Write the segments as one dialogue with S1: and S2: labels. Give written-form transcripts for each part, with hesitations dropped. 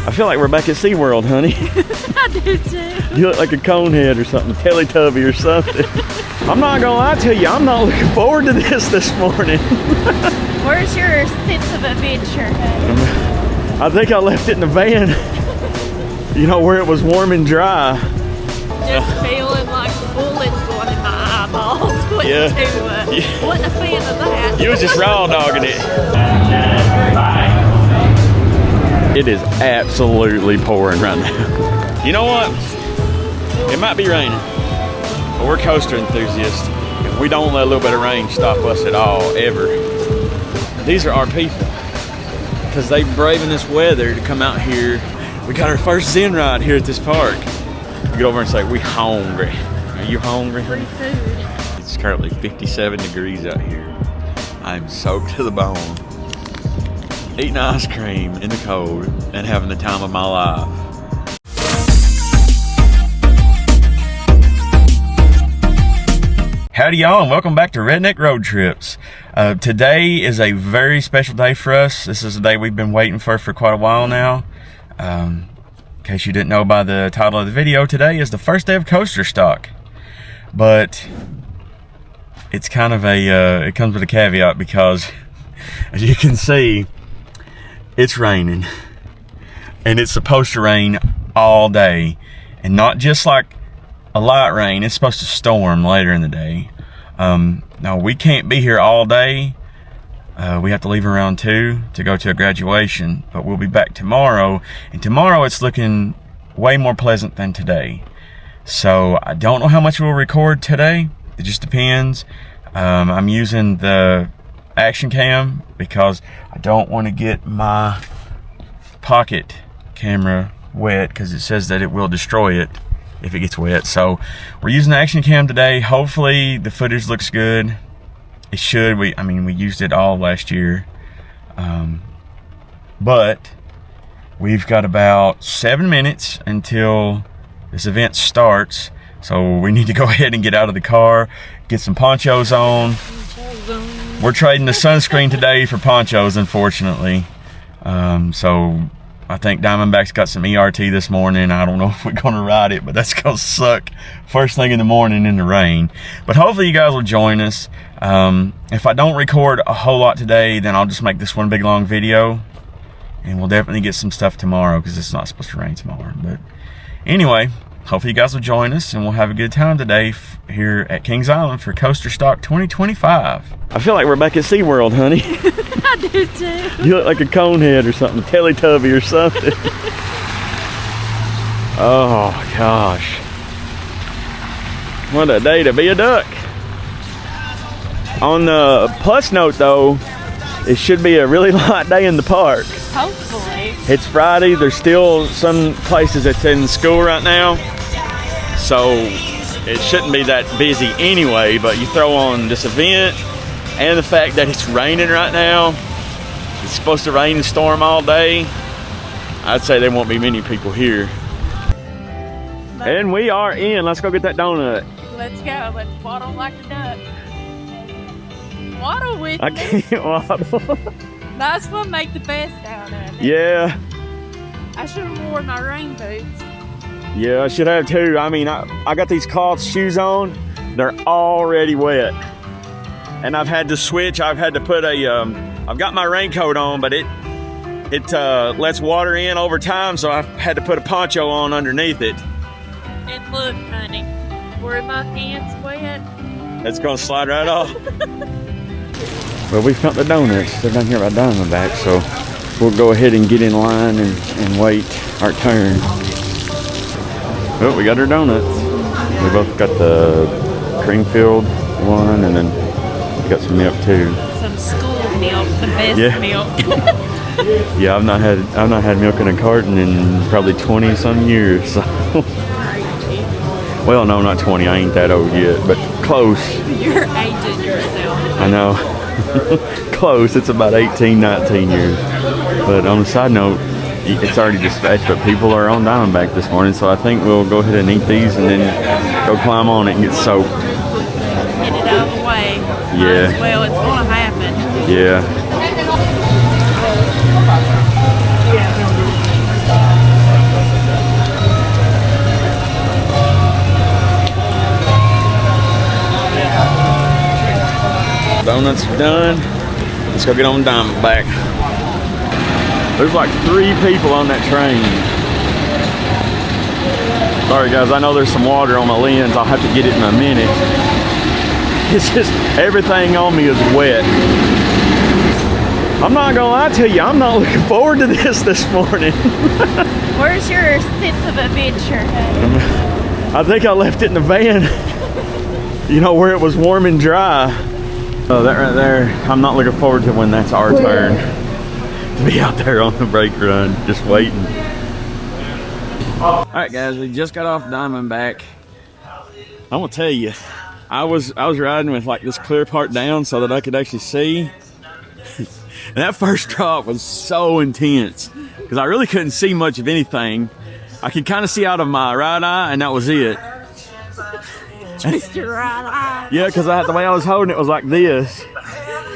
S1: I feel like we're back at SeaWorld, honey.
S2: I do too.
S1: You look like a conehead or something, Teletubby or something. I'm not gonna lie to you, I'm not looking forward to this morning.
S2: Where's your sense of adventure?
S1: I think I left it in the van. You know, where it was warm and dry.
S2: Just feeling like bullets going in my eyeballs. Wasn't a fan of that.
S1: You was just raw dogging it. It is absolutely pouring right now. You know what? It might be raining, but we're coaster enthusiasts. And we don't let a little bit of rain stop us at all, ever. These are our people, because they braving this weather to come out here. We got our first Zen ride here at this park. We get over and say, we hungry. Are you hungry?
S2: Free food.
S1: It's currently 57 degrees out here. I'm soaked to the bone. Eating ice cream in the cold and having the time of my life. Howdy y'all, and welcome back to Redneck Road Trips. Today is a very special day for us. This is a day we've been waiting for quite a while now. In case you didn't know by the title of the video, today is the first day of Coasterstock. But it's kind of a, it comes with a caveat because, as you can see, it's raining. And it's supposed to rain all day. And not just like a light rain, it's supposed to storm later in the day. Now, we can't be here all day. We have to leave around 2 to go to a graduation, but we'll be back tomorrow. And tomorrow it's looking way more pleasant than today. So I don't know how much we'll record today. It just depends. I'm using the action cam because I don't want to get my pocket camera wet, because it says that it will destroy it if it gets wet. So we're using the action cam today. Hopefully the footage looks good. It should. I mean, we used it all last year. But we've got about 7 minutes until this event starts. So we need to go ahead and get out of the car, get some ponchos on. We're trading the sunscreen today for ponchos, unfortunately. So I think Diamondback's got some ERT this morning. I don't know if we're gonna ride it, but that's gonna suck first thing in the morning in the rain. But hopefully you guys will join us. If I don't record a whole lot today, then I'll just make this one big long video, and we'll definitely get some stuff tomorrow because it's not supposed to rain tomorrow. But anyway, hopefully you guys will join us, and we'll have a good time today here at Kings Island for Coasterstock 2025. I feel like we're back at SeaWorld, honey.
S2: I do too.
S1: You look like a conehead or something, Teletubby or something. Oh gosh. What a day to be a duck. On the plus note though, it should be a really light day in the park.
S2: Hopefully.
S1: It's Friday. There's still some places that's in school right now, so it shouldn't be that busy anyway. But you throw on this event and the fact that it's raining right now, it's supposed to rain and storm all day, I'd say there won't be many people here. And we are in. Let's go get that donut.
S2: Let's go. Let's waddle like a duck. Waddle with me.
S1: I can't waddle.
S2: Nice one, make the best out of it.
S1: Yeah.
S2: I should have worn my rain boots.
S1: Yeah, I should have too. I mean, I got these cloth shoes on. They're already wet. And I've had to switch. I've had to put a, I've got my raincoat on, but it lets water in over time, so I've had to put a poncho on underneath it.
S2: And look, honey, were my hands wet?
S1: It's gonna slide right off. Well, we found the donuts. They're down here by Diamondback, so we'll go ahead and get in line and wait our turn. Oh, we got our donuts. We both got the cream-filled one, and then we got some milk too.
S2: Some school milk, the best milk.
S1: Yeah, I've not had milk in a carton in probably 20 some years. So. Well, no, not 20. I ain't that old yet, but close.
S2: You're aging yourself.
S1: I know. Close. It's about 18, 19 years. But on a side note, it's already dispatched, but people are on Diamondback this morning, so I think we'll go ahead and eat these and then go climb on it and get soaked.
S2: Get it out of the way.
S1: Yeah.
S2: Might as well, it's going to happen.
S1: Yeah. Donuts are done. Let's go get on Diamondback. There's like 3 people on that train. Sorry guys, I know there's some water on my lens. I'll have to get it in a minute. It's just everything on me is wet. I'm not gonna lie to you, I'm not looking forward to this morning.
S2: Where's your sense of adventure?
S1: I think I left it in the van. You know, where it was warm and dry. Oh, that right there, I'm not looking forward to when that's our turn. To be out there on the brake run, just waiting. All right guys, we just got off Diamondback. I'm gonna tell you, I was riding with like this clear part down so that I could actually see. And that first drop was so intense because I really couldn't see much of anything. I could kind of see out of my right eye, and that was it.
S2: Just your right eye.
S1: Yeah, because the way I was holding it was like this,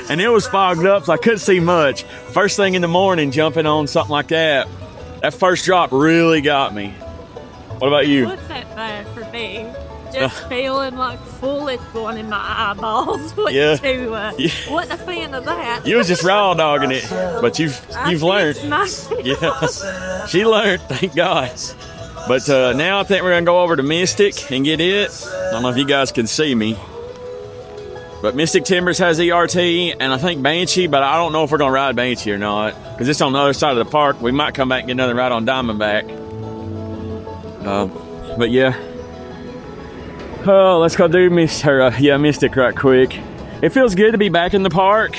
S1: and it was fogged up, so I couldn't see much. First thing in the morning, jumping on something like that, that first drop really got me. What about you?
S2: What's that bad for me? Just feeling like bullets going in my eyeballs.
S1: Yeah.
S2: Wasn't a fan of that.
S1: You was just raw dogging it, but you've learned. Yeah, she learned, thank God. But now I think we're gonna go over to Mystic and get it. I don't know if you guys can see me, but Mystic Timbers has ERT, and I think Banshee, but I don't know if we're gonna ride Banshee or not because it's on the other side of the park. We might come back and get another ride on Diamondback. But yeah. Oh, let's go do Mystic right quick. It feels good to be back in the park,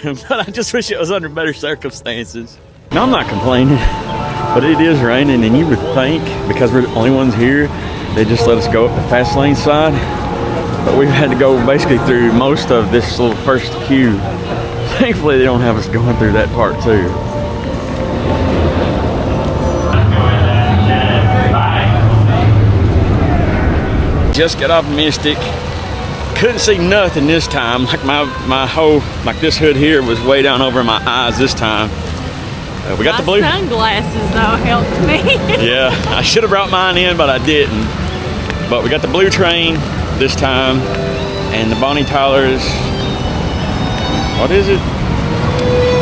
S1: but I just wish it was under better circumstances. Now, I'm not complaining, but it is raining, and you would think, because we're the only ones here, they just let us go up the fast lane side, but we've had to go basically through most of this little first queue. Thankfully, they don't have us going through that part too. Just got off Mystic. Couldn't see nothing this time. Like my whole, like this hood here was way down over my eyes this time. We got the blue
S2: sunglasses though helped me.
S1: Yeah, I should have brought mine in, but I didn't. But we got the blue train this time, and the Bonnie Tyler's. What is it?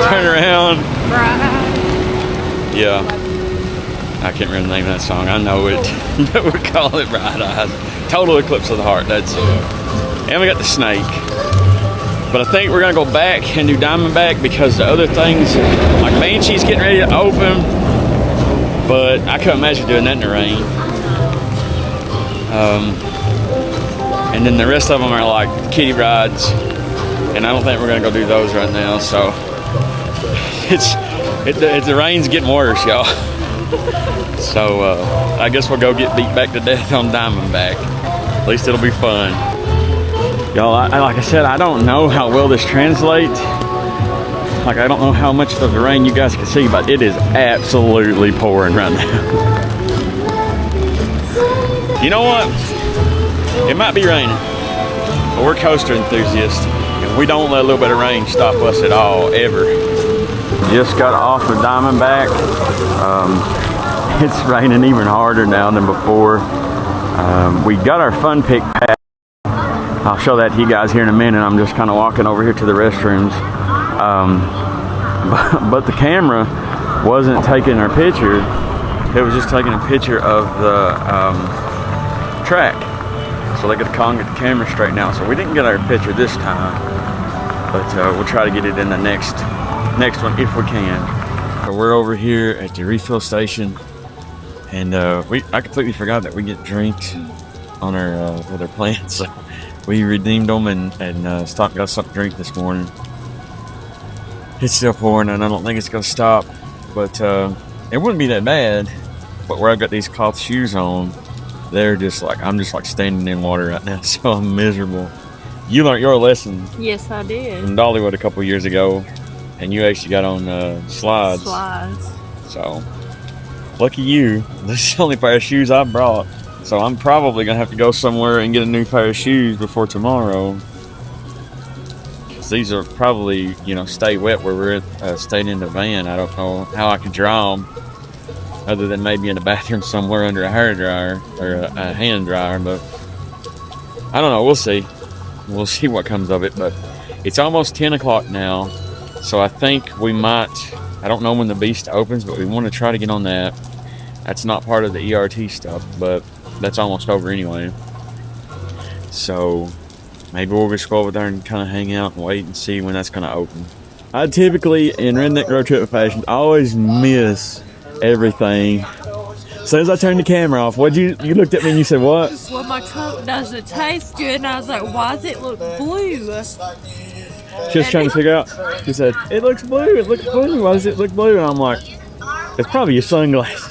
S1: Turn around. Yeah. I can't remember the name of that song. I know it. But we call it Bright Eyes. Total Eclipse of the Heart, that's it. And we got the Snake. But I think we're gonna go back and do Diamondback because the other things, like Banshee's getting ready to open, but I couldn't imagine doing that in the rain. And then the rest of them are like kiddie rides, and I don't think we're gonna go do those right now, so the rain's getting worse, y'all. So I guess we'll go get beat back to death on Diamondback. At least it'll be fun. Y'all, like I said, I don't know how well this translates. Like, I don't know how much of the rain you guys can see, but it is absolutely pouring right now. You know what? It might be raining, but we're coaster enthusiasts, and we don't let a little bit of rain stop us at all, ever. Just got off of Diamondback. It's raining even harder now than before. We got our fun pick pack. I'll show that to you guys here in a minute. I'm just kind of walking over here to the restrooms. But the camera wasn't taking our picture. It was just taking a picture of the track. So they got to call and get the camera straightened out. So we didn't get our picture this time. But we'll try to get it in the next one if we can. So we're over here at the refill station. And I completely forgot that we get drinks on our with our plans. So we redeemed them and got something to drink this morning. It's still pouring, and I don't think it's gonna stop. But it wouldn't be that bad. But where I've got these cloth shoes on, they're just like I'm just like standing in water right now, so I'm miserable. You learned your lesson.
S2: Yes, I did.
S1: In Dollywood a couple years ago, and you actually got on slides. So. Lucky you, this is the only pair of shoes I brought. So I'm probably gonna have to go somewhere and get a new pair of shoes before tomorrow. These are probably, stay wet where we're staying in the van. I don't know how I can dry them other than maybe in the bathroom somewhere under a hair dryer or a hand dryer, but I don't know, we'll see. We'll see what comes of it, but
S3: It's almost 10 o'clock now, so I think we might, I don't know when the Beast opens, but we want to try to get on that. That's not part of the ERT stuff, but that's almost over anyway. So maybe we'll just go over there and kind of hang out and wait and see when that's going to open. I typically, in Redneck Road Trip fashion, always miss everything. As soon as I turned the camera off, you looked at me and you said, what?
S2: Well, my Coke doesn't taste good, and I was like, why does it look blue?
S3: Just trying to figure out. She said, it looks blue, it looks blue. Why does it look blue? And I'm like, it's probably your sunglasses.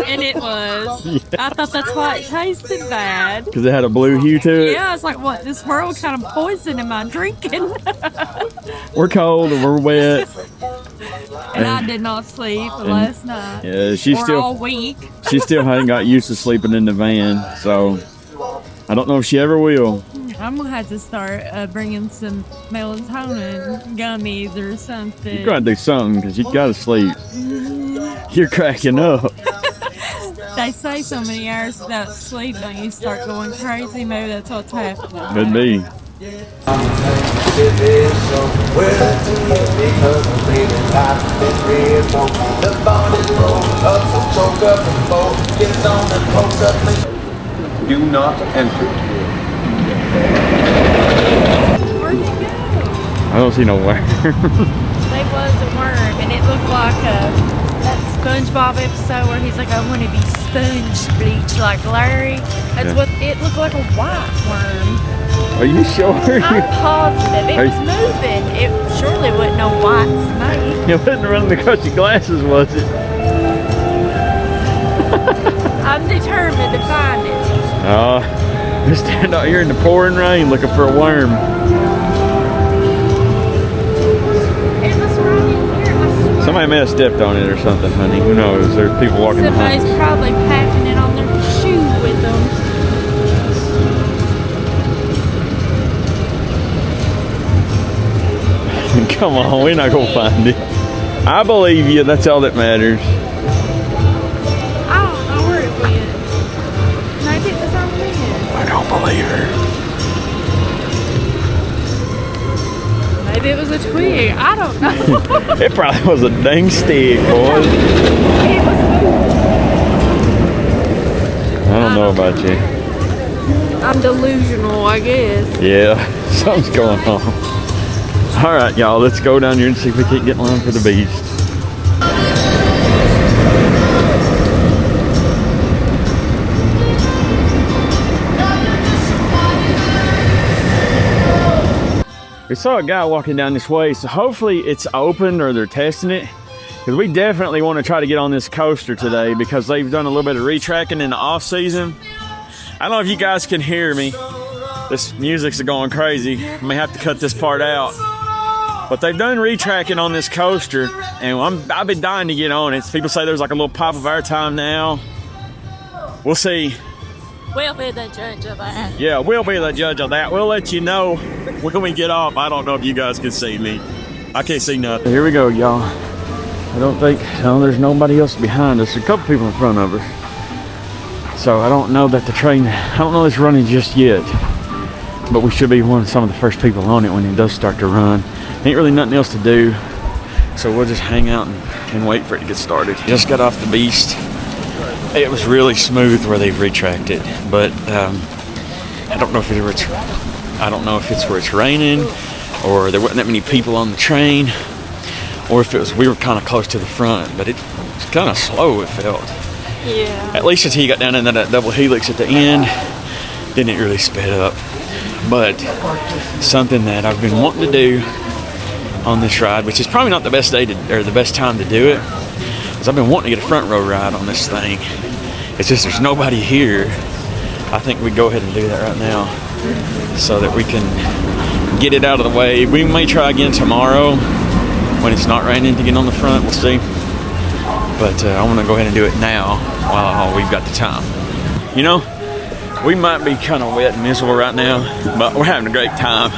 S2: And it was. Yeah. I thought that's why it tasted bad.
S3: Because it had a blue hue to it?
S2: Yeah, I was like, what, this world kind of poison am I drinking?
S3: We're cold and we're wet.
S2: And I did not sleep last night.
S3: Yeah,
S2: all week.
S3: She still hadn't got used to sleeping in the van, so I don't know if she ever will.
S2: I'm gonna have to start bringing some melatonin gummies or something.
S3: You gotta do something because you gotta sleep. You're cracking up.
S2: They say so many hours without sleep, don't you start going crazy? Maybe that's what's happening.
S3: Could be.
S4: Do not enter.
S2: Where'd you go?
S3: I don't see no worm.
S2: There was a worm, and it looked like that SpongeBob episode where he's like, I want to be sponge bleached like Larry. That's what it looked like, a white worm.
S3: Are you sure?
S2: I'm positive. It was moving. It surely wasn't no white snake.
S3: It wasn't running across your glasses, was it?
S2: I'm determined to find it.
S3: You stand out here in the pouring rain looking for a worm.
S2: It was right in here, I swear.
S3: Somebody may have stepped on it or something, honey. Who knows? There's people walking behind
S2: Somebody's
S3: us.
S2: probably packing it on their shoe with them.
S3: Come on, we're not gonna find it. I believe you. That's all that matters.
S2: I don't know where it went. Maybe it was on this.
S3: I don't believe her.
S2: Maybe it was a twig. I don't know.
S3: It probably was a dang stick, boy.
S2: It was moving.
S3: I don't know about you.
S2: I'm delusional, I guess.
S3: Yeah, something's going on. All right, y'all, let's go down here and see if we can't get one for the Beast. We saw a guy walking down this way, so hopefully it's open or they're testing it. Because we definitely want to try to get on this coaster today because they've done a little bit of retracking in the off season. I don't know if you guys can hear me. This music's going crazy. I may have to cut this part out. But they've done retracking on this coaster, and I've been dying to get on it. People say there's like a little pop of our time now. We'll see.
S2: We'll be the judge of that.
S3: Yeah, we'll be the judge of that. We'll let you know when we get off. I don't know if you guys can see me. I can't see nothing. Here we go, y'all. I don't think, no, there's nobody else behind us. A couple people in front of us. So I don't know that the train, I don't know it's running just yet. But we should be some of the first people on it when it does start to run. Ain't really nothing else to do, so we'll just hang out and wait for it to get started. Just got off the Beast. It was really smooth where they've retracted, but I don't know if it's where it's raining, or there wasn't that many people on the train, or if it was we were kind of close to the front. But it was kind of slow. It felt.
S2: Yeah.
S3: At least until you got down into that double helix at the end, then it really sped up. But something that I've been wanting to do on this ride, which is probably not the best day or the best time to do it, is I've been wanting to get a front row ride on this thing. It's just there's nobody here. I think we go ahead and do that right now so that we can get it out of the way. We may try again tomorrow when it's not raining to get on the front. We'll see. But I want to go ahead and do it now while we've got the time. You know, we might be kind of wet and miserable right now, but we're having a great time.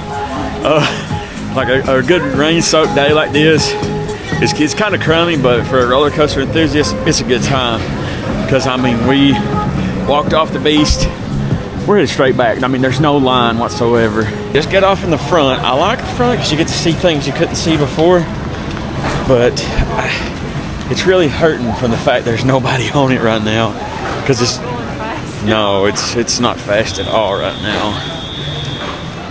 S3: Like a good rain-soaked day like this, it's kind of crummy, but for a roller coaster enthusiast, it's a good time. Because I mean, we walked off the Beast we're headed straight back. I mean, there's no line whatsoever. Just get off in the front. I like the front because you get to see things you couldn't see before, but it's really hurting from the fact there's nobody on it right now, because it's not fast at all right now.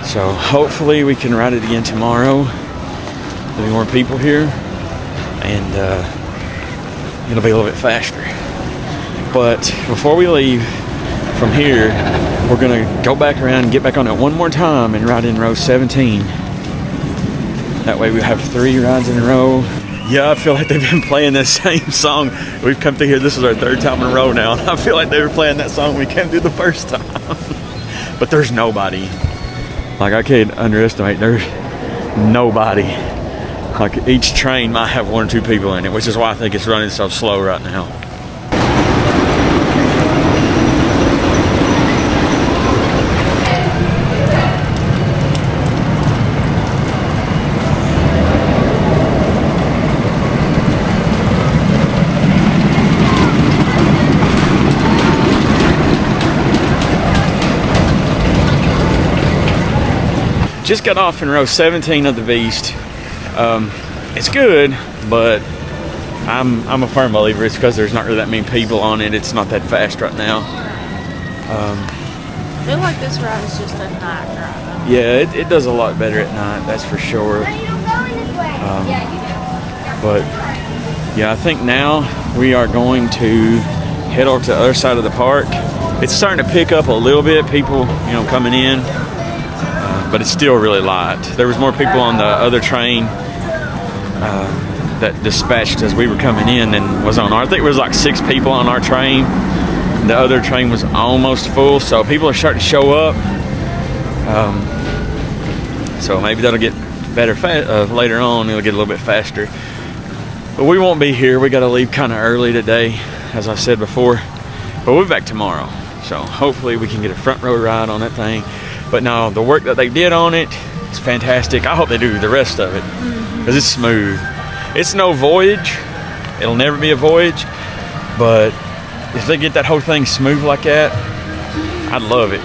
S3: So hopefully we can ride it again tomorrow. There'll be more people here, and it'll be a little bit faster. But before we leave from here, we're gonna go back around and get back on it one more time and ride in row 17. That way we have 3 rides in a row. Yeah, I feel like they've been playing the same song. We've come through here, this is our 3rd time in a row now, and I feel like they were playing that song we came through the first time. But there's nobody. Like, I can't underestimate, there's nobody. Like, each train might have 1 or 2 people in it, which is why I think it's running so slow right now. Just got off in row 17 of the Beast. It's good, but I'm a firm believer it's because there's not really that many people on it. It's not that fast right now.
S2: I feel like this ride is just a night ride.
S3: Yeah, it does a lot better at night, that's for sure. But yeah, I think now we are going to head over to the other side of the park. It's starting to pick up a little bit, people, you know, coming in. But it's still really light. There was more people on the other train that dispatched as we were coming in than was on our. I think it was like 6 people on our train. The other train was almost full, so people are starting to show up. So maybe that'll get better later on. It'll get a little bit faster. But we won't be here. We got to leave kind of early today, as I said before. But we'll be back tomorrow. So hopefully we can get a front row ride on that thing. But no, the work that they did on it is fantastic. I hope they do the rest of it, because it's smooth. It's no Voyage. It'll never be a Voyage. But if they get that whole thing smooth like that, I'd love it.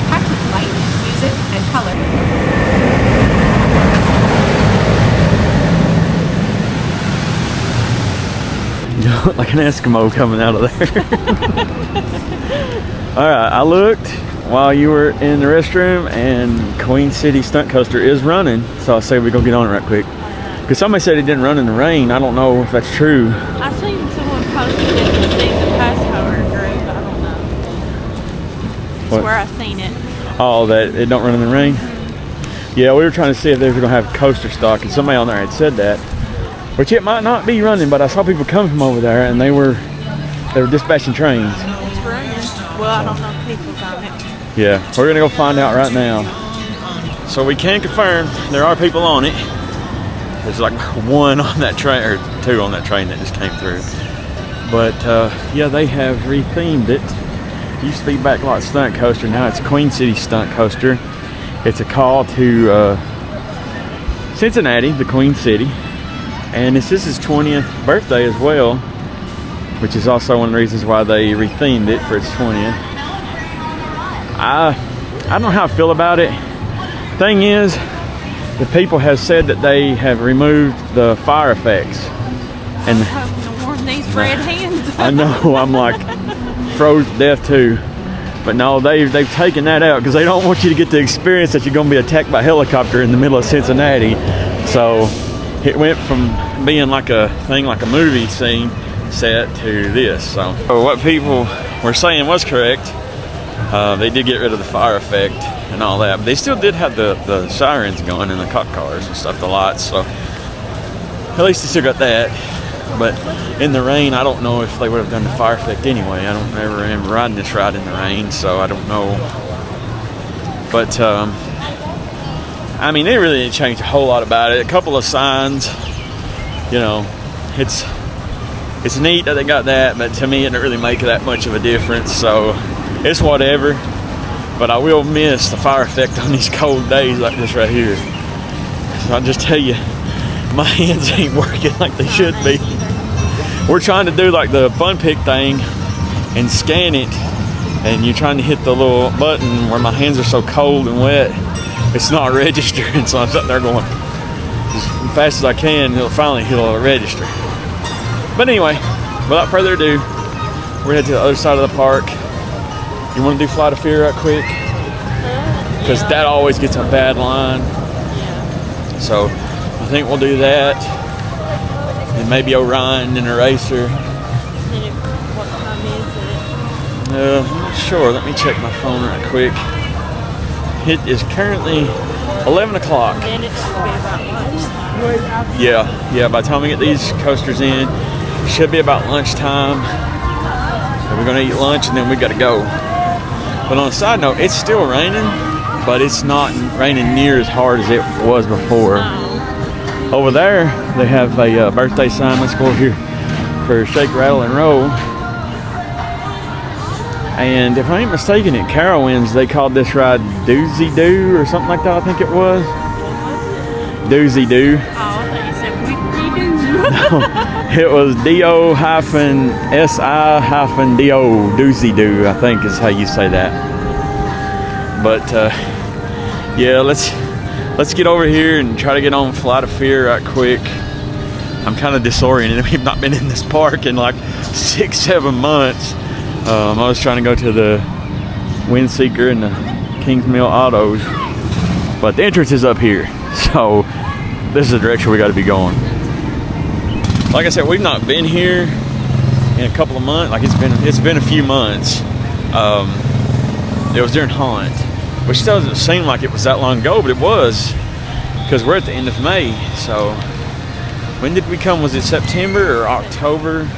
S4: Packed with light, music, and color.
S3: You look like an Eskimo coming out of there. Alright, I looked while you were in the restroom, and Queen City Stunt Coaster is running, so I say we go get on it right quick. Because somebody said it didn't run in the rain. I don't know if that's true.
S2: I seen someone posted it in the season pass holder group. I don't know. That's
S3: What?
S2: where I seen it.
S3: Oh, that it don't run in the rain? Yeah, we were trying to see if they were going to have Coasterstock, and somebody on there had said that. Which it might not be running, but I saw people coming from over there, and they were dispatching trains.
S2: It's running. Well, I don't know if people's on it.
S3: Yeah, we're gonna go find out right now. So we can confirm there are people on it. There's like 1 on that train, or 2 on that train that just came through. But yeah, they have rethemed it. It used to be Backlot Stunt Coaster, now it's Queen City Stunt Coaster. It's a call to Cincinnati, the Queen City. And it's his 20th birthday as well, which is also one of the reasons why they rethemed it for its 20th. I don't know how I feel about it. Thing is, the people have said that they have removed the fire effects. And
S2: I'm hoping to warm these red hands.
S3: I know, I'm like froze to death too. But no, they've taken that out because they don't want you to get the experience that you're going to be attacked by a helicopter in the middle of Cincinnati. So it went from being like a thing, like a movie scene set, to this. So what people were saying was correct. They did get rid of the fire effect and all that, but they still did have the sirens going and the cop cars and stuff, the lights. So at least they still got that. But in the rain, I don't know if they would have done the fire effect anyway. I don't ever remember riding this ride in the rain, so I don't know. But I mean, they really didn't change a whole lot about it. A couple of signs, you know, it's neat that they got that, but to me it didn't really make that much of a difference, so it's whatever. But I will miss the fire effect on these cold days like this right here. So I'll just tell you, my hands ain't working like they should be. we're trying to do like the fun pick thing and scan it, and you're trying to hit the little button where my hands are so cold and wet, it's not registering. So I'm sitting there going as fast as I can. It'll register. But anyway, without further ado, we're headed to the other side of the park. You want to do Flight of Fear right quick? Because that always gets a bad line. So I think we'll do that. And maybe Orion and Eraser.
S2: What time is it?
S3: I'm not sure. Let me check my phone right quick. It is currently 11 o'clock.
S2: Then it should be about lunchtime.
S3: Yeah. By the time we get these coasters in, it should be about lunchtime. So we're gonna eat lunch and then we gotta go. But on a side note, it's still raining, but it's not raining near as hard as it was before. Over there, they have a birthday sign. Let's go over here for Shake, Rattle, and Roll. And if I ain't mistaken, at Carowinds, they called this ride Doozy Doo or something like that, I think it was. Doozy Doo.
S2: Oh, I thought you said we do.
S3: It was DO-SI-DO, Doozy Doo, I think is how you say that. But yeah, let's get over here and try to get on Flight of Fear right quick. I'm kind of disoriented. We've not been in this park in like 6-7 months. I was trying to go to the Windseeker and the Kings Mill Autos, but the entrance is up here. So this is the direction we got to be going. Like I said, we've not been here in a couple of months. Like it's been a few months. It was during Haunt, which doesn't seem like it was that long ago, but it was, because we're at the end of May. So when did we come? Was it September or October?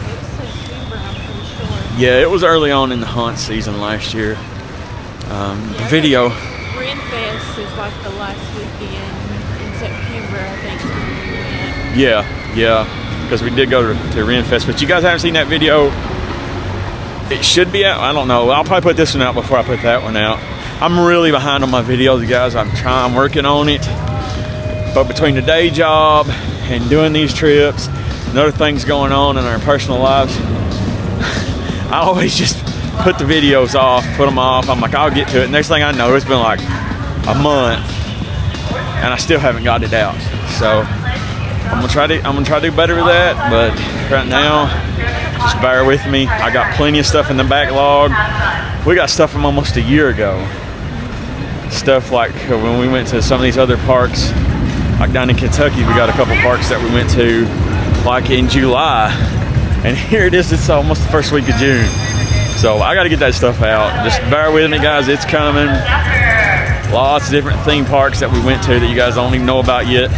S3: Yeah, it was early on in the Haunt season last year. The video.
S2: Renfest is like the last weekend in September, I think.
S3: Yeah, because we did go to Renfest, but you guys haven't seen that video. It should be out. I don't know. I'll probably put this one out before I put that one out. I'm really behind on my videos, guys. I'm working on it. But between the day job and doing these trips and other things going on in our personal lives, I always just put the videos off, put them off. I'm like, I'll get to it. Next thing I know, it's been like a month and I still haven't got it out. So I'm gonna try to do better with that. But right now, just bear with me. I got plenty of stuff in the backlog. We got stuff from almost a year ago. Stuff like when we went to some of these other parks, like down in Kentucky, we got a couple parks that we went to like in July. And here it is, it's almost the first week of June. So I gotta get that stuff out. Just bear with me, guys, it's coming. Lots of different theme parks that we went to that you guys don't even know about yet.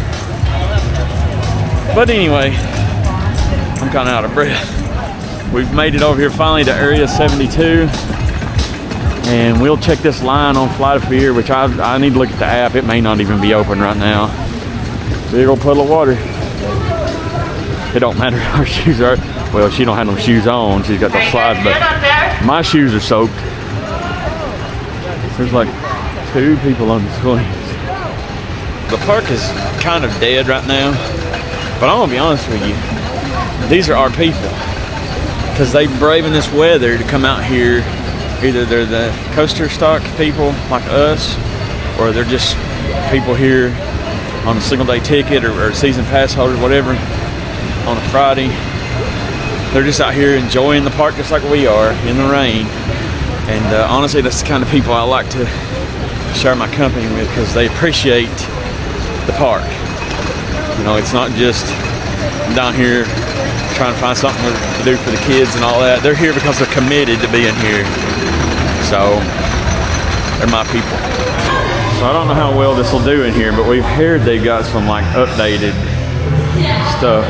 S3: But anyway, I'm kinda out of breath. We've made it over here finally to Area 72. And we'll check this line on Flight of Fear, which I need to look at the app. It may not even be open right now. Big old puddle of water. It don't matter how her shoes are. Well, she don't have no shoes on. She's got the slides, but my shoes are soaked. There's like 2 people on the swings. The park is kind of dead right now, but I'm gonna be honest with you. These are our people, because they braving this weather to come out here. Either they're the Coasterstock people like us, or they're just people here on a single day ticket or season pass holders, whatever, on a Friday. They're just out here enjoying the park just like we are in the rain. And honestly, that's the kind of people I like to share my company with, because they appreciate the park. You know, it's not just down here trying to find something to do for the kids and all that. They're here because they're committed to being here. So they're my people. So I don't know how well this will do in here, but we've heard they got some like updated stuff,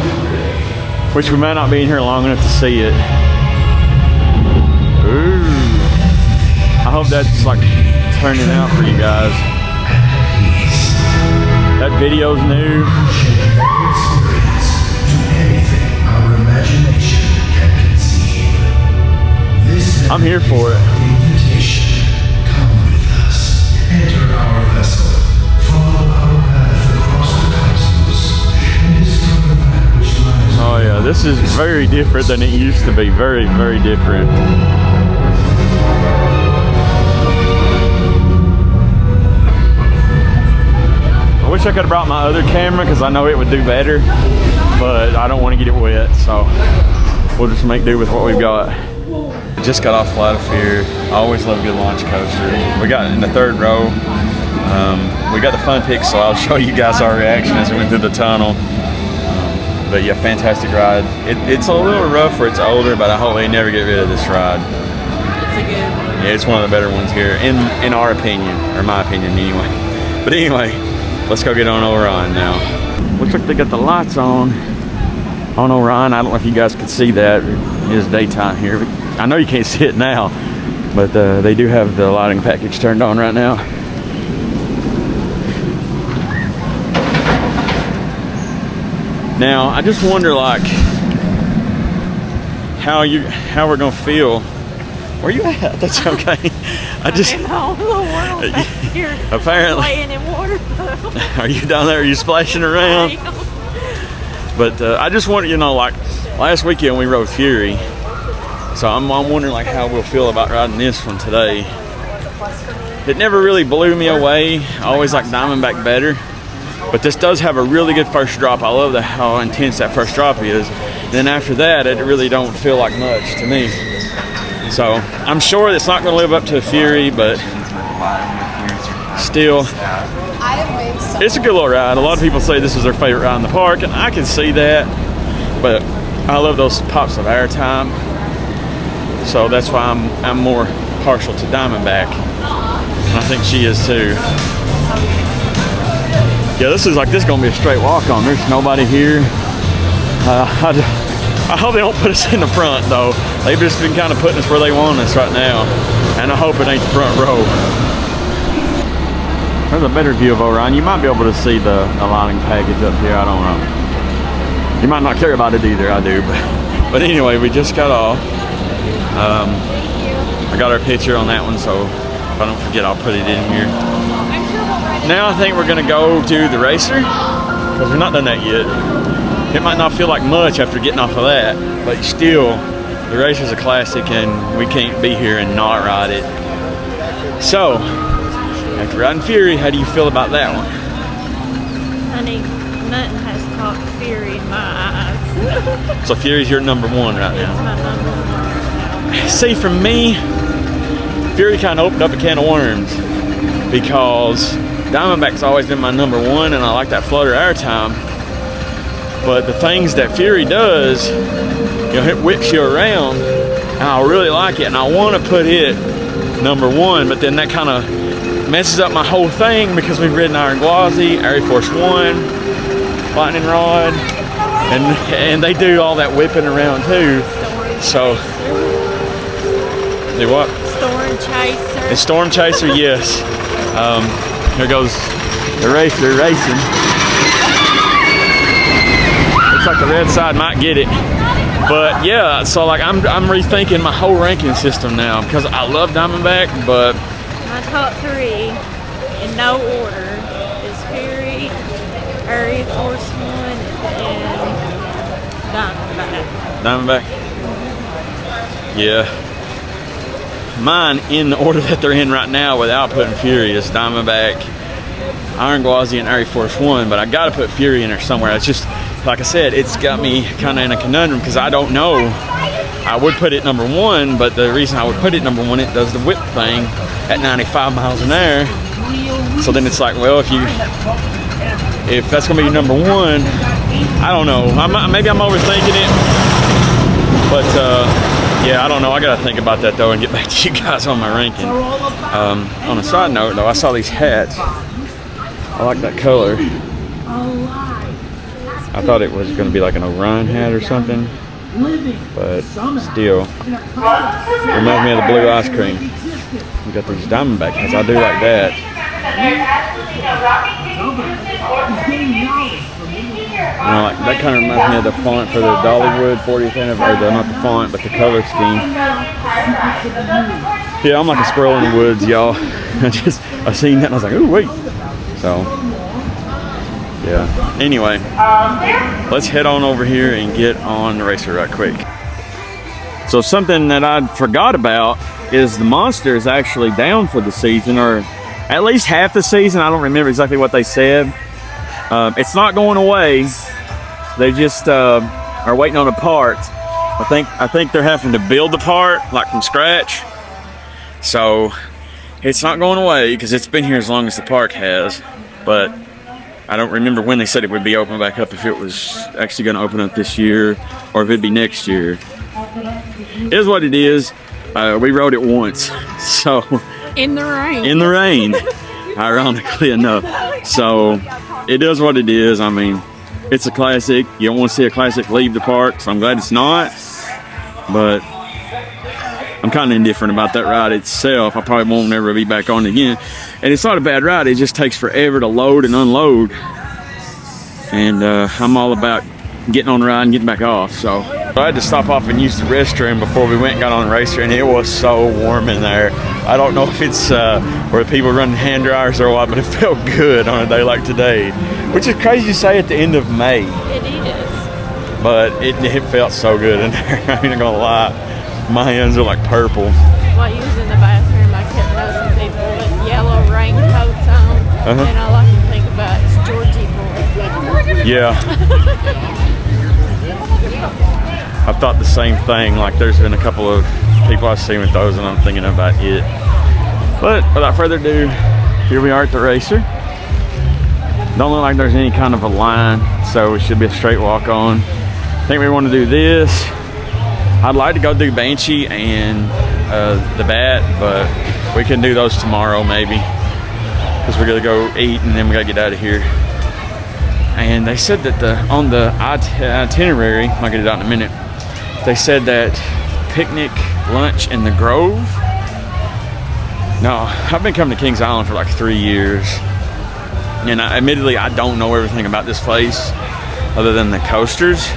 S3: which we might not be in here long enough to see it. Ooh. I hope that's like turning out for you guys. That video's new. I'm here for it. Oh yeah, this is very different than it used to be. Very, very different. I wish I could have brought my other camera because I know it would do better, but I don't want to get it wet, so we'll just make do with what we've got. I just got off Flight of Fear. I always love a good launch coaster. We got in the third row. We got the fun pics, so I'll show you guys our reaction as we went through the tunnel. But yeah, fantastic ride. It's a little rough where it's older, but I hope they never get rid of this ride.
S2: It's a good one.
S3: Yeah, it's one of the better ones here, in our opinion, or my opinion anyway. But anyway, let's go get on Orion now. Looks like they got the lights on Orion. I don't know if you guys can see that. It is daytime here. But I know you can't see it now, but they do have the lighting package turned on right now. Now, I just wonder, like, how we're gonna feel. Where you at? That's okay.
S2: I'm in my own little world back here.
S3: Apparently.
S2: Playing in water.
S3: Are you down there? Are you splashing around? But I just wonder, you know, like last weekend we rode Fury, so I'm wondering like how we'll feel about riding this one today. It never really blew me away. I always like Diamondback better. But this does have a really good first drop. I love how intense that first drop is. Then after that, it really don't feel like much to me. So I'm sure it's not going to live up to Fury, but still, it's a good little ride. A lot of people say this is their favorite ride in the park, and I can see that. But I love those pops of airtime. So that's why I'm more partial to Diamondback, and I think she is too. Yeah, this is gonna be a straight walk on. There's nobody here. I hope they don't put us in the front though. They've just been kind of putting us where they want us right now, and I hope it ain't the front row. There's a better view of Orion. You might be able to see the lighting package up here. I don't know. You might not care about it either. I do, but anyway, we just got off. I got our picture on that one, so if I don't forget, I'll put it in here. Now I think we're gonna go to the racer, because we're not done that yet. It might not feel like much after getting off of that, but still, the racer's a classic and we can't be here and not ride it. So, after riding Fury, how do you feel about that one?
S2: Honey, nothing has caught Fury in my eyes.
S3: So Fury's your number one right
S2: It's
S3: now.
S2: my number one right now.
S3: See, for me, Fury kind of opened up a can of worms, because Diamondback's always been my number one, and I like that flutter airtime. But the things that Fury does, you know, it whips you around, and I really like it, and I want to put it number one, but then that kind of messes up my whole thing, because we've ridden Iron Gwazi, Air Force One, Lightning Rod, and they do all that whipping around too. So, do what?
S2: Storm Chaser.
S3: The Storm Chaser, yes. Here goes the racer racing. Looks like the red side might get it. But yeah, so like I'm rethinking my whole ranking system now, because I love Diamondback, but
S2: My top three, in no order, is Fury, Air Force One, and Diamondback.
S3: Diamondback. Yeah. Mine, in the order that they're in right now without putting Fury, is Diamondback, Iron Gwazi, and Air Force One, but I gotta put Fury in there somewhere. It's just, like I said, it's got me kind of in a conundrum, because I don't know. I would put it number one, but the reason I would put it number one, it does the whip thing at 95 miles an hour. So then it's like, well, if that's gonna be your number one, I don't know. Maybe I'm overthinking it, but yeah, I don't know. I gotta think about that though and get back to you guys on my ranking. On a side note though, I saw these hats. I like that color. I thought it was going to be like an Orion hat or something, but still, reminds me of the blue ice cream. We got these Diamondback hats. I do like that. You know, like that kind of reminds me of the font for the Dollywood 40th anniversary, or not the font, but the color scheme. Yeah, I'm like a squirrel in the woods, y'all. I seen that and I was like, ooh, wait. So, Yeah. Anyway, let's head on over here and get on the racer right quick. So something that I forgot about is the Monster is actually down for the season, or at least half the season. I don't remember exactly what they said. It's not going away. They just are waiting on a part. I think they're having to build the part like from scratch. So it's not going away because it's been here as long as the park has. But I don't remember when they said it would be open back up, if it was actually going to open up this year or if it'd be next year. It is what it is. We rode it once, so
S2: In the rain.
S3: in the rain, ironically enough. So it is what it is. I mean, it's a classic. You don't want to see a classic leave the park, so I'm glad it's not. But I'm kind of indifferent about that ride itself. I probably won't ever be back on it again. And it's not a bad ride. It just takes forever to load and unload. And I'm all about getting on the ride and getting back off. So I had to stop off and use the restroom before we went and got on the racer, and it was so warm in there. I don't know if it's where people running hand dryers or what, but it felt good on a day like today, which is crazy to say at the end of May.
S2: It is.
S3: But it felt so good in there. I ain't gonna lie, my hands are like purple.
S2: While you was in the bathroom, I kept noticing people with yellow raincoats on, and all I can think about is Georgie boy.
S3: Yeah. I've thought the same thing. Like, there's been a couple of people I've seen with those, and I'm thinking about it. But without further ado, here we are at the racer. Don't look like there's any kind of a line, so it should be a straight walk on. I think we want to do this. I'd like to go do Banshee and the Bat, but we can do those tomorrow maybe, because we're gonna go eat and then we gotta get out of here. And they said that on the itinerary, I'll get it out in a minute, they said that picnic, lunch, and the Grove. Now, I've been coming to Kings Island for like 3 years, and admittedly, I don't know everything about this place other than the coasters.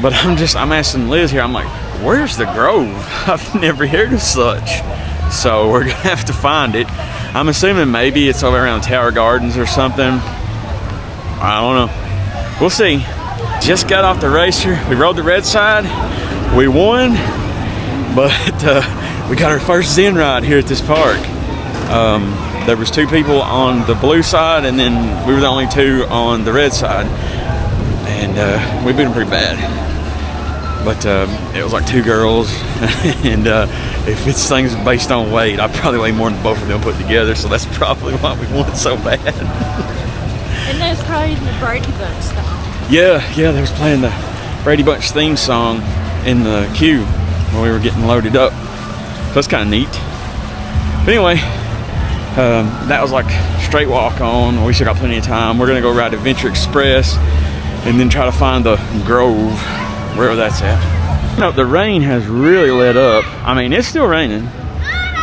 S3: But I'm asking Liz here, I'm like, where's the Grove? I've never heard of such. So we're gonna have to find it. I'm assuming maybe it's over around Tower Gardens or something. I don't know. We'll see. Just got off the racer. We rode the red side. We won, but we got our first Zen ride here at this park. There was 2 people on the blue side, and then we were the only 2 on the red side. And we've been pretty bad. But it was like 2 girls, and if this thing's based on weight, I probably weigh more than both of them put together, so that's probably why we won so bad.
S2: And that's probably the Brady Bunch song.
S3: Yeah, they was playing the Brady Bunch theme song in the queue when we were getting loaded up. So that's kind of neat. But anyway, that was like straight walk on. We still got plenty of time. We're gonna go ride Adventure Express and then try to find the Grove, wherever that's at. You know, the rain has really let up. I mean, it's still raining,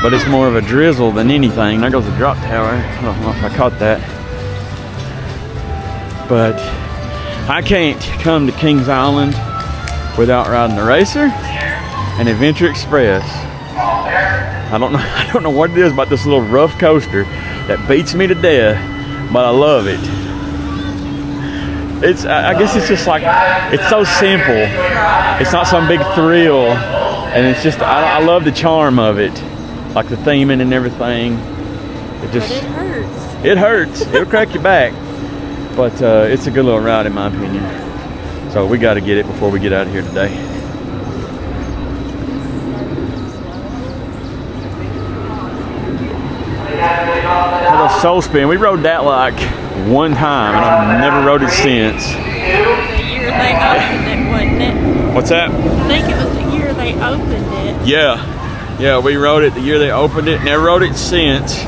S3: but it's more of a drizzle than anything. There goes the drop tower. I don't know if I caught that. But I can't come to Kings Island without riding the racer and Adventure Express. I don't know what it is about this little rough coaster that beats me to death, but I love it. I guess it's just like, it's so simple. It's not some big thrill, and it's just, I love the charm of it, like the theming and everything. It just,
S2: But it hurts.
S3: it hurts. It'll crack your back, but it's a good little ride in my opinion. So we got to get it before we get out of here today. The Soul Spin, we rode that like one time, and I've never rode it since.
S2: The year they opened it, wasn't it?
S3: What's that?
S2: I think it was the year they opened it.
S3: Yeah, we rode it the year they opened it. Never rode it since.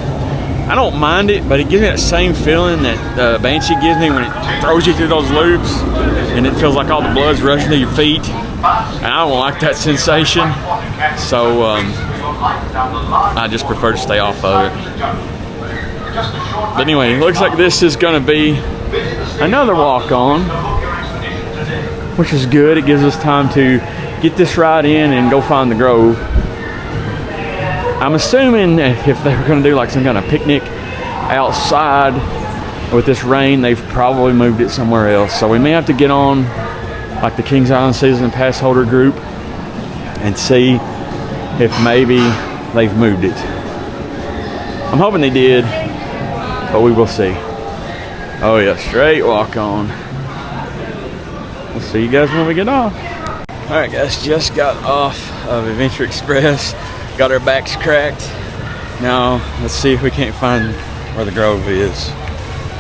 S3: I don't mind it, but it gives me that same feeling that Banshee gives me when it throws you through those loops, and it feels like all the blood's rushing to your feet. And I don't like that sensation, so I just prefer to stay off of it. But anyway, it looks like this is going to be another walk-on, which is good. It gives us time to get this ride in and go find the Grove. I'm assuming if they were going to do like some kind of picnic outside, with this rain, they've probably moved it somewhere else. So we may have to get on like the Kings Island season pass holder group and see if maybe they've moved it. I'm hoping they did, but we will see. Oh yeah, straight walk on. We'll see you guys when we get off. All right guys, just got off of Adventure Express. Got our backs cracked. Now let's see if we can't find where the Grove is.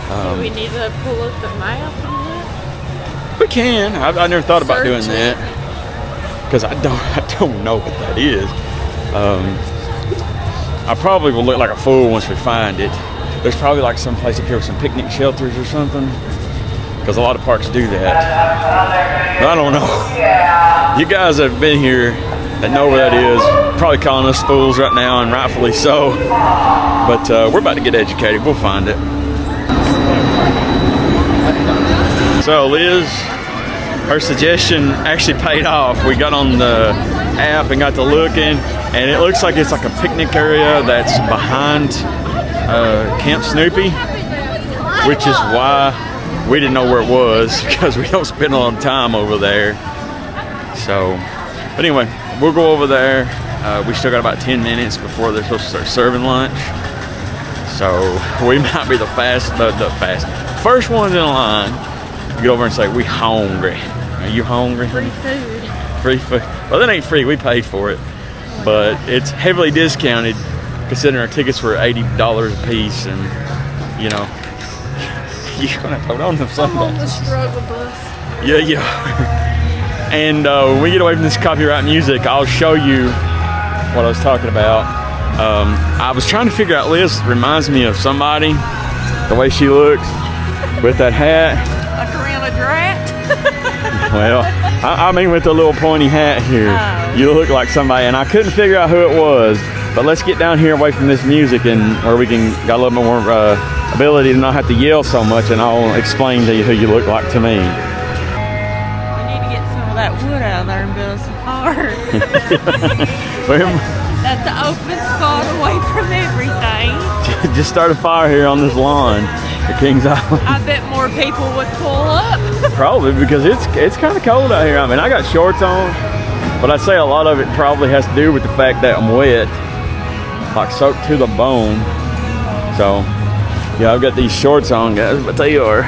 S2: Do we need to pull up the map and look?
S3: We can. I never thought about doing that because I don't know what that is. I probably will look like a fool once we find it. There's probably like some place up here with some picnic shelters or something, because a lot of parks do that. But I don't know. You guys that have been here that know where that is probably calling us fools right now, and rightfully so. But we're about to get educated. We'll find it. So Liz, her suggestion actually paid off. We got on the app and got to looking, and it looks like it's like a picnic area that's behind Camp Snoopy, which is why we didn't know where it was, because we don't spend a lot of time over there. So, but anyway, we'll go over there. We still got about 10 minutes before they're supposed to start serving lunch. So we might be the first ones in line. Get over and say, we hungry. Are you hungry?
S2: Free food.
S3: Free food. Well, that ain't free. We paid for it. But it's heavily discounted, considering our tickets were $80 a piece. And, you know, you're going to hold on to something.
S2: I'm on the struggle bus.
S3: Yeah. And when we get away from this copyright music, I'll show you what I was talking about. I was trying to figure out, Liz reminds me of somebody, the way she looks with that hat.
S2: Like around a drat?
S3: Well, I mean with the little pointy hat here.
S2: Oh.
S3: You look like somebody, and I couldn't figure out who it was. But let's get down here away from this music, and where we can got a little more ability to not have to yell so much, and I'll explain to you who you look like to me.
S2: We need to get some of that wood out of there and build some fire. That's an open spot away from everything.
S3: Just start a fire here on this lawn at Kings Island.
S2: I bet more people would pull up.
S3: Probably, because it's kind of cold out here. I mean, I got shorts on, but I'd say a lot of it probably has to do with the fact that I'm wet, like soaked to the bone. So, yeah, I've got these shorts on, guys, but they are,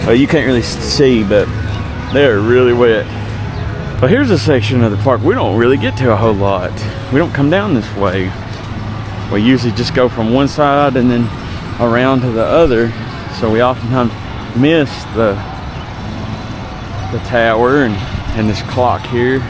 S3: well, you can't really see, but they're really wet. But here's a section of the park we don't really get to a whole lot. We don't come down this way. We usually just go from one side and then around to the other. So we oftentimes miss the tower and this clock here.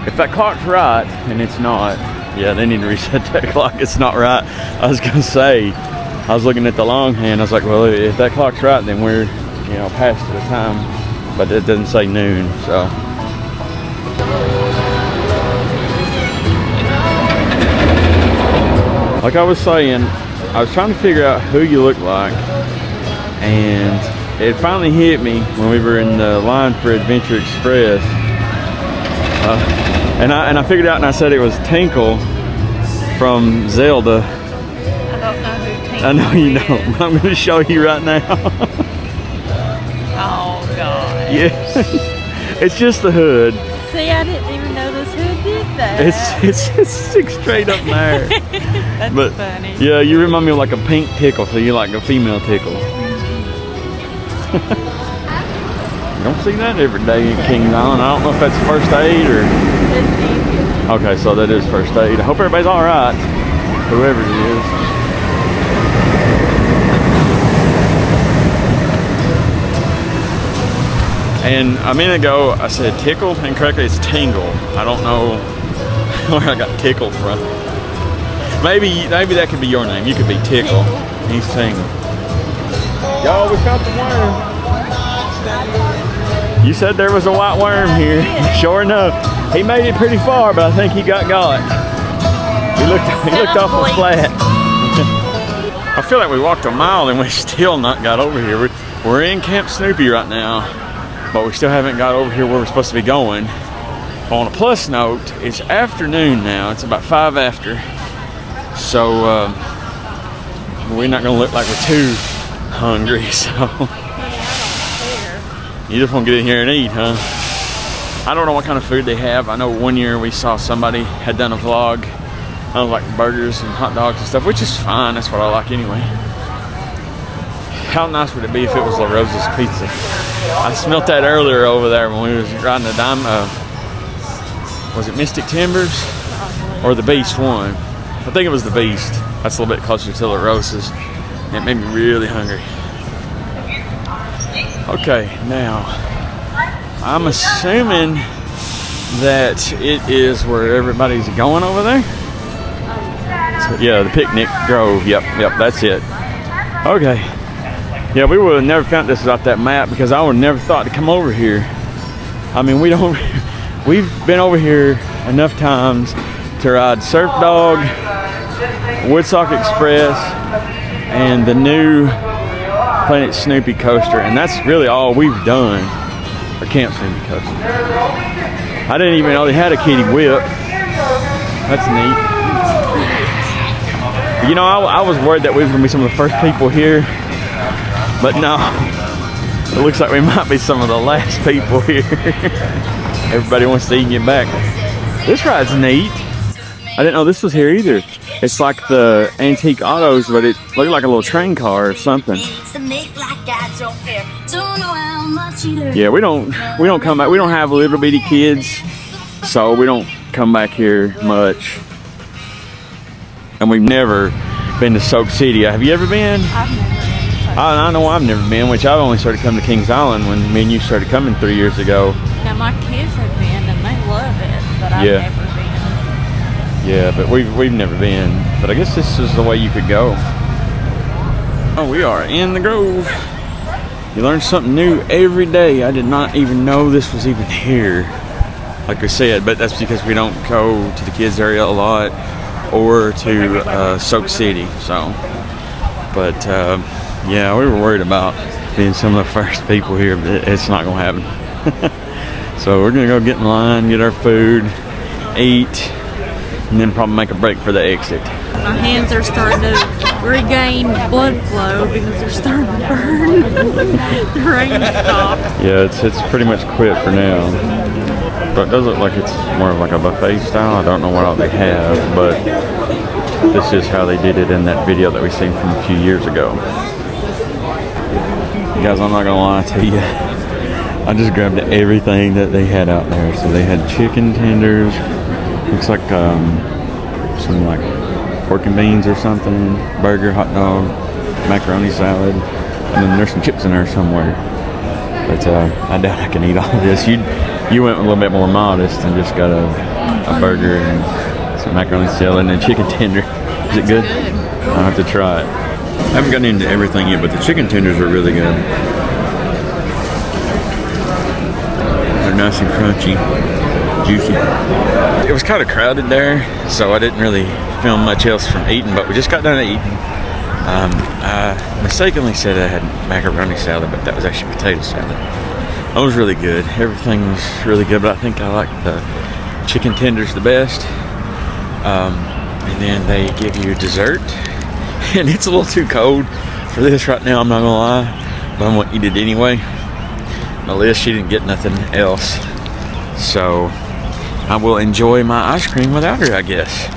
S3: If that clock's right, and it's not, yeah, they need to reset that clock. It's not right. I was gonna say, I was looking at the long hand. I was like, well, if that clock's right, then we're, you know, past the time. But it doesn't say noon, so. Like I was saying, I was trying to figure out who you look like, and it finally hit me when we were in the line for Adventure Express. And I figured out, and I said it was Tinkle from Zelda.
S2: I don't know who Tinkle
S3: I know you
S2: is.
S3: don't. I'm going to show you right now.
S2: Oh, God.
S3: Yeah, it's just the hood.
S2: See, I didn't even know this hood did that.
S3: It's sticks straight up there.
S2: That's
S3: But
S2: funny.
S3: yeah, you remind me of like a pink tickle, so you like a female tickle. You don't see that every day in Kings Island. I don't know if that's first aid or. Okay, so that is first aid. I hope everybody's all right, whoever it is. And a minute ago, I said tickle, and correctly it's tingle. I don't know where I got tickle from. Maybe that could be your name. You could be Tickle. He's Tingle. Y'all, we found the worm. You said there was a white worm here. Sure enough, he made it pretty far, but I think he got. He looked awful flat. I feel like we walked a mile and we still not got over here. We're in Camp Snoopy right now. But we still haven't got over here where we're supposed to be going. On a plus note, it's afternoon now. It's about 5 after. So we're not gonna look like we're too hungry, so. You just want to get in here and eat, huh? I don't know what kind of food they have. I know one year we saw somebody had done a vlog of like burgers and hot dogs and stuff, which is fine. That's what I like anyway. How nice would it be if it was La Rosa's Pizza? I smelt that earlier over there when we was riding the was it Mystic Timbers or the Beast one? I think it was the Beast. That's a little bit closer to La Rosa's. It made me really hungry. Okay, now I'm assuming that it is where everybody's going over there. So, yeah, the picnic grove. Yep, that's it. Okay. Yeah, we would have never found this without that map because I would have never thought to come over here. I mean, we've been over here enough times to ride Surf Dog, Woodstock Express, and the new Planet Snoopy coaster, and that's really all we've done for Camp Snoopy coaster. I didn't even know they had a kiddie whip. That's neat. You know, I was worried that we were going to be some of the first people here, but no. It looks like we might be some of the last people here. Everybody wants to get back. This ride's neat. I didn't know this was here either. It's like the antique autos, but it looked like a little train car or something. Yeah, we don't come back. We don't have little bitty kids, so we don't come back here much. And we've never been to Soak City. Have you ever been?
S2: I've never been.
S3: I know I've never been, which I've only started coming to Kings Island when me and you started coming 3 years ago.
S2: Now my kids have been and they love it, but I've never been.
S3: Yeah, but we've never been. But I guess this is the way you could go. Oh, we are in the Grove. You learn something new every day. I did not even know this was even here, like I said, but that's because we don't go to the kids area a lot or to Soak City. So, but yeah, we were worried about being some of the first people here, but it's not gonna happen. So we're gonna go get in line, get our food, eat, and then probably make a break for the exit.
S2: My hands are starting to regain blood flow because they're starting to burn. The rain stopped.
S3: Yeah, it's pretty much quit for now. But it does look like it's more of like a buffet style. I don't know what all they have, but this is how they did it in that video that we seen from a few years ago. You guys, I'm not gonna lie to you. I just grabbed everything that they had out there. So they had chicken tenders. Looks like some like pork and beans or something, burger, hot dog, macaroni salad, and then there's some chips in there somewhere. But I doubt I can eat all of this. You went a little bit more modest and just got a burger and some macaroni salad and a chicken tender. Is it good? I'll have to try it. I haven't gotten into everything yet, but the chicken tenders are really good. They're nice and crunchy. Juicy. It was kind of crowded there, so I didn't really film much else from eating, but we just got done eating. I mistakenly said I had macaroni salad, but that was actually potato salad. That was really good. Everything was really good, but I think I like the chicken tenders the best. And then they give you dessert, and it's a little too cold for this right now, I'm not gonna lie, but I want to eat it anyway. Melissa, she didn't get nothing else, so I will enjoy my ice cream without her, I guess.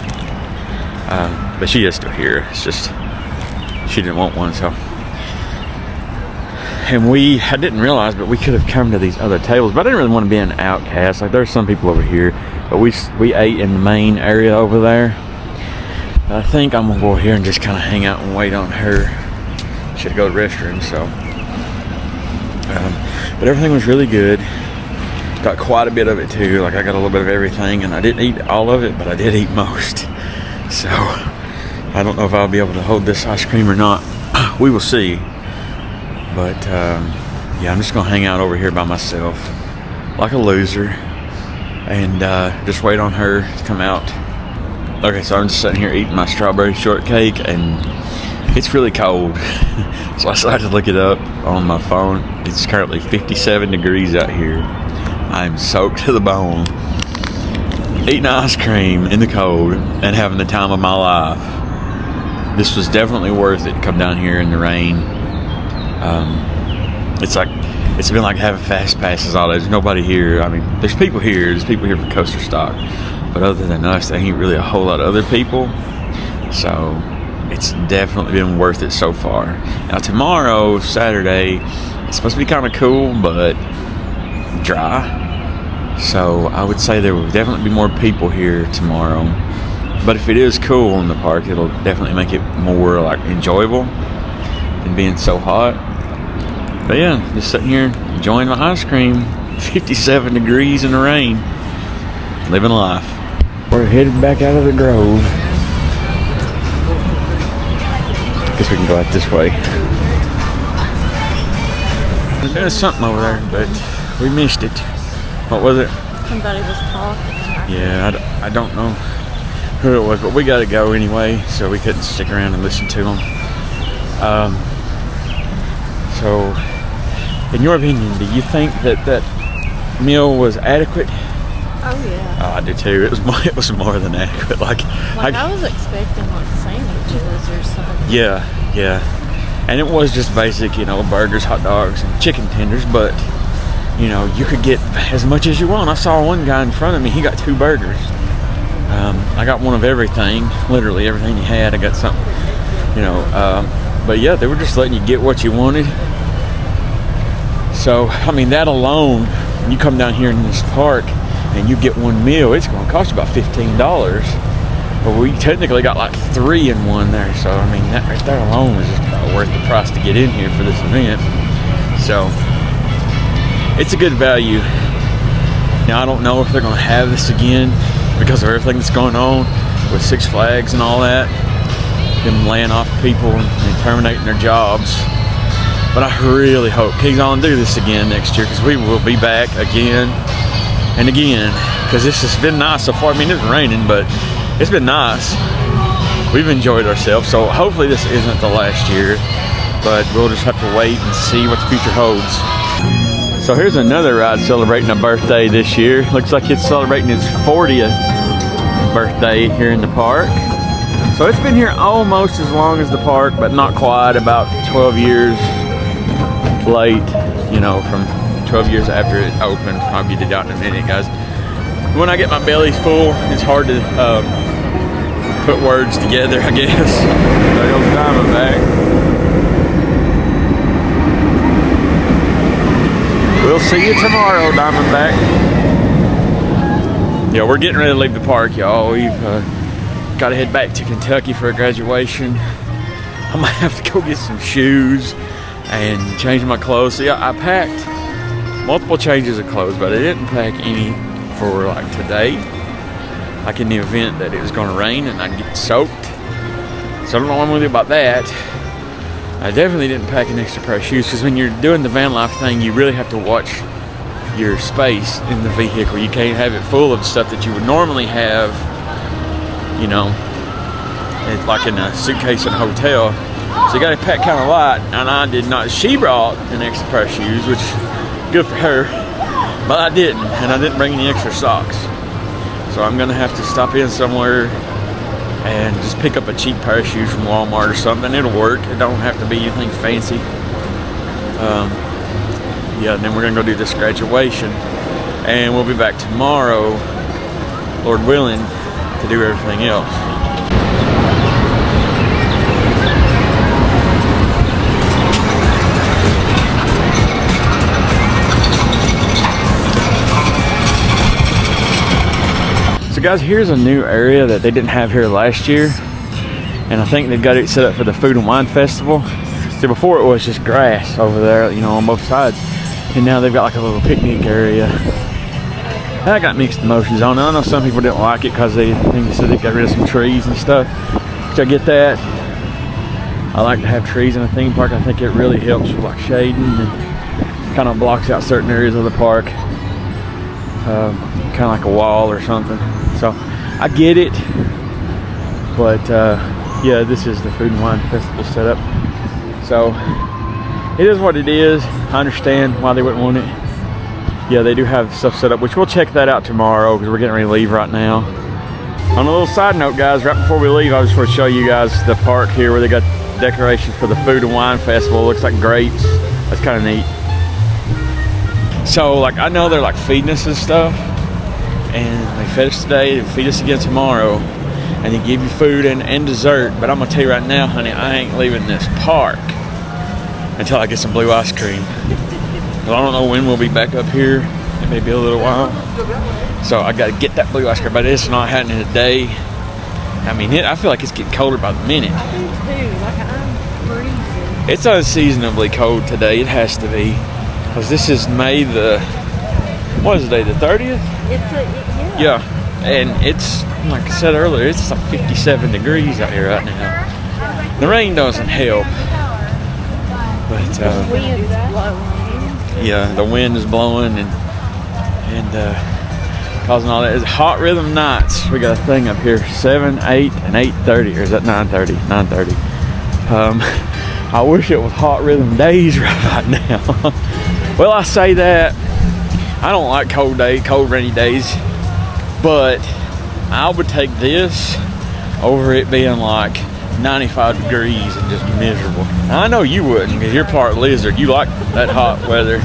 S3: But she is still here. It's just she didn't want one, so. And I didn't realize, but we could have come to these other tables. But I didn't really want to be an outcast. Like there's some people over here, but we ate in the main area over there. But I think I'm gonna go over here and just kind of hang out and wait on her. Should go to the restroom, so. But everything was really good. Got quite a bit of it too. Like I got a little bit of everything, and I didn't eat all of it, but I did eat most. So I don't know if I'll be able to hold this ice cream or not. We will see. But yeah, I'm just gonna hang out over here by myself like a loser and just wait on her to come out. Okay, so I'm just sitting here eating my strawberry shortcake, and it's really cold. So I decided to look it up on my phone. It's currently 57 degrees out here. I'm soaked to the bone, eating ice cream in the cold and having the time of my life. this was definitely worth it to come down here in the rain. It's been like having fast passes all day. There's nobody here. I mean, there's people here for Coasterstock, but other than us, there ain't really a whole lot of other people. So it's definitely been worth it so far. Now tomorrow, Saturday, it's supposed to be kind of cool, but dry. So I would say there will definitely be more people here tomorrow. But if it is cool in the park, it'll definitely make it more like enjoyable than being so hot. But yeah, just sitting here enjoying my ice cream. 57 degrees in the rain. Living life. We're headed back out of the grove. Guess we can go out this way. There's something over there, but we missed it. What was it?
S2: Somebody was talking.
S3: Yeah, I don't know who it was, but we got to go anyway, so we couldn't stick around and listen to them. So, in your opinion, do you think that meal was adequate?
S2: Oh yeah.
S3: Oh, I do too. It was more than adequate. Like
S2: I was expecting like sandwiches or something.
S3: Yeah. And it was just basic, burgers, hot dogs, and chicken tenders, but you could get as much as you want. I saw one guy in front of me, he got 2 burgers. I got one of everything, literally everything he had. I got something, but yeah, they were just letting you get what you wanted. So, I mean, that alone, when you come down here in this park and you get one meal, it's going to cost you about $15. But we technically got like 3 in one there. So, I mean, that right there alone is just about worth the price to get in here for this event. So, it's a good value. Now, I don't know if they're going to have this again because of everything that's going on with Six Flags and all that. Them laying off people and terminating their jobs. But I really hope Kings Island do this again next year, because we will be back again and again. Because this has been nice so far. I mean, it's raining, but it's been nice. We've enjoyed ourselves. So hopefully this isn't the last year, but we'll just have to wait and see what the future holds. So here's another ride celebrating a birthday this year. Looks like it's celebrating its 40th birthday here in the park. So it's been here almost as long as the park, but not quite, about 12 years late, from 12 years after it opened. I'll get it out in a minute, guys. When I get my belly full, it's hard to put words together, I guess. There goes Diamondback. We'll see you tomorrow, Diamondback. Yeah, we're getting ready to leave the park, y'all. We've got to head back to Kentucky for a graduation. I might have to go get some shoes and change my clothes. See, I packed multiple changes of clothes, but I didn't pack any for like today, like in the event that it was going to rain and I'd get soaked. So I don't know what I'm going to do about that. I definitely didn't pack an extra pair of shoes, because when you're doing the van life thing, you really have to watch your space in the vehicle. You can't have it full of stuff that you would normally have, it's like in a suitcase in a hotel. So you got to pack kind of light, and I did not. She brought an extra pair of shoes, which good for her, but I didn't, and I didn't bring any extra socks. So I'm gonna have to stop in somewhere and just pick up a cheap pair of shoes from Walmart or something. It'll work. It don't have to be anything fancy. Yeah, and then we're gonna go do this graduation, and we'll be back tomorrow, Lord willing, to do everything else. So guys, here's a new area that they didn't have here last year, and I think they've got it set up for the Food and Wine Festival. So before it was just grass over there, on both sides, and now they've got like a little picnic area. And I got mixed emotions on it. I know some people didn't like it because they said they got rid of some trees and stuff, which I get that. I like to have trees in a theme park. I think it really helps with like shading and kind of blocks out certain areas of the park, kind of like a wall or something. So I get it, but yeah, this is the Food and Wine Festival setup. So it is what it is. I understand why they wouldn't want it. Yeah, they do have stuff set up, which we'll check that out tomorrow because we're getting ready to leave right now. On a little side note, guys, right before we leave, I just want to show you guys the park here where they got decorations for the Food and Wine Festival. It looks like grapes. That's kind of neat. So, like, I know they're like feeding us and stuff, and they fed us today, they feed us again tomorrow, and they give you food and dessert. But I'm gonna tell you right now, honey, I ain't leaving this park until I get some blue ice cream. Well, I don't know when we'll be back up here. It may be a little while. So I gotta get that blue ice cream, but it's not happening today. I mean, I feel like it's getting colder by the minute.
S2: I do too. Like I'm freezing.
S3: It's unseasonably cold today. It has to be, because this is May the, what is the day? The 30th? Yeah, and it's like I said earlier, it's like 57 degrees out here right now. The rain doesn't help, but yeah, the wind is blowing and causing all that. It's hot rhythm nights. We got a thing up here, 7, 8, and 8:30, or is that 9:30? 9:30. I wish it was hot rhythm days right now. Well, I say that. I don't like cold rainy days, but I would take this over it being like 95 degrees and just miserable. Now, I know you wouldn't, because you're part lizard. You like that hot weather.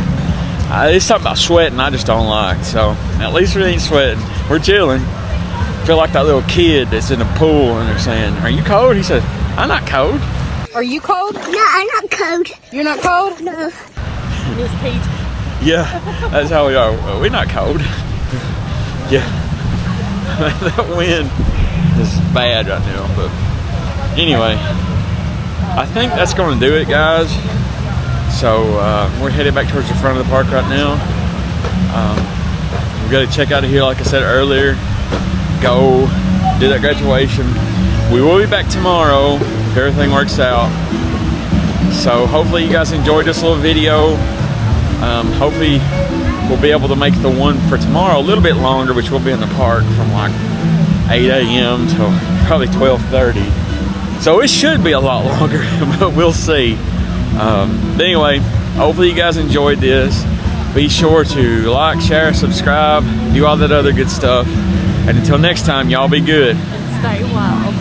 S3: It's something about sweating I just don't like. So at least we ain't sweating. We're chilling. Feel like that little kid that's in the pool and they're saying, "Are you cold?" He said, "I'm not cold."
S5: Are you cold?
S6: No, I'm not cold.
S5: You're not cold?
S6: No.
S2: His teeth.
S3: Yeah, that's how we are. Well, we're not cold. Yeah. That wind is bad right now, but anyway, I think that's going to do it, guys. So we're headed back towards the front of the park right now. We've got to check out of here, like I said earlier. Go do that graduation. We will be back tomorrow if everything works out. So hopefully you guys enjoyed this little video. Hopefully we'll be able to make the one for tomorrow a little bit longer, which will be in the park from like 8 a.m. till probably 12:30. So it should be a lot longer, but we'll see. But anyway, hopefully you guys enjoyed this. Be sure to like, share, subscribe, do all that other good stuff. And until next time, y'all be good.
S2: And stay wild.